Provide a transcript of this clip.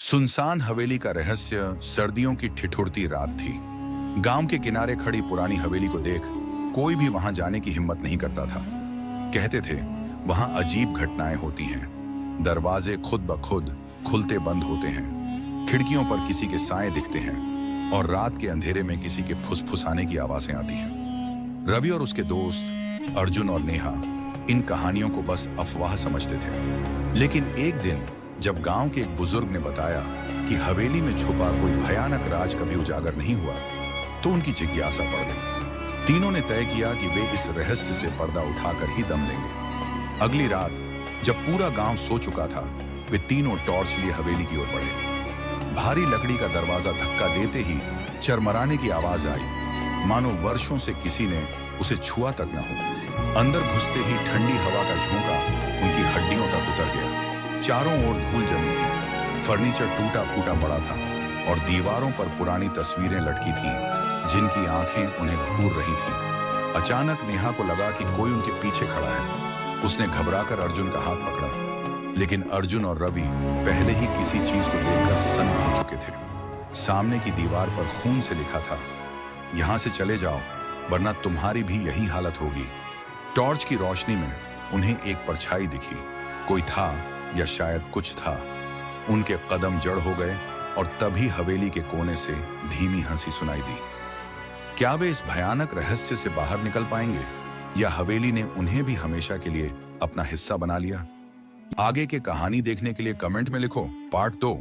सुनसान हवेली का रहस्य सर्दियों की ठिठुरती रात थी। गांव के किनारे खड़ी पुरानी हवेली को देख कोई भी वहां जाने की हिम्मत नहीं करता था। कहते थे वहां अजीब घटनाएं होती हैं। दरवाजे खुद ब खुद खुलते बंद होते हैं, खिड़कियों पर किसी के साए दिखते हैं और रात के अंधेरे में किसी के फुसफुसाने की आवाजें आती हैं। रवि और उसके दोस्त अर्जुन और नेहा इन कहानियों को बस अफवाह समझते थे, लेकिन एक दिन जब गांव के एक बुजुर्ग ने बताया कि हवेली में छुपा कोई भयानक राज कभी उजागर नहीं हुआ, तो उनकी जिज्ञासा बढ़ गई। तीनों ने तय किया कि वे इस रहस्य से पर्दा उठाकर ही दम लेंगे। अगली रात जब पूरा गांव सो चुका था, वे तीनों टॉर्च लिए हवेली की ओर बढ़े। भारी लकड़ी का दरवाजा धक्का देते ही चरमराने की आवाज आई, मानो वर्षों से किसी ने उसे छुआ तक न हो। अंदर घुसते ही ठंडी हवा का झोंका उनकी हड्डियों तक उतर गया। चारों ओर धूल जमी थी, फर्नीचर टूटा फूटा पड़ा था और दीवारों पर पुरानी तस्वीरें लटकी थीं, जिनकी आंखें उन्हें घूर रही थीं। अचानक नेहा को लगा कि कोई उनके पीछे खड़ा है। उसने घबराकर अर्जुन का हाथ पकड़ा, लेकिन अर्जुन और रवि पहले ही किसी चीज को देखकर सन्न हो चुके थे। सामने की दीवार पर खून से लिखा था, यहां से चले जाओ वरना तुम्हारी भी यही हालत होगी। टॉर्च की रोशनी में उन्हें एक परछाई दिखी। कोई था या शायद कुछ था। उनके कदम जड़ हो गए और तभी हवेली के कोने से धीमी हंसी सुनाई दी। क्या वे इस भयानक रहस्य से बाहर निकल पाएंगे या हवेली ने उन्हें भी हमेशा के लिए अपना हिस्सा बना लिया? आगे के कहानी देखने के लिए कमेंट में लिखो पार्ट 2।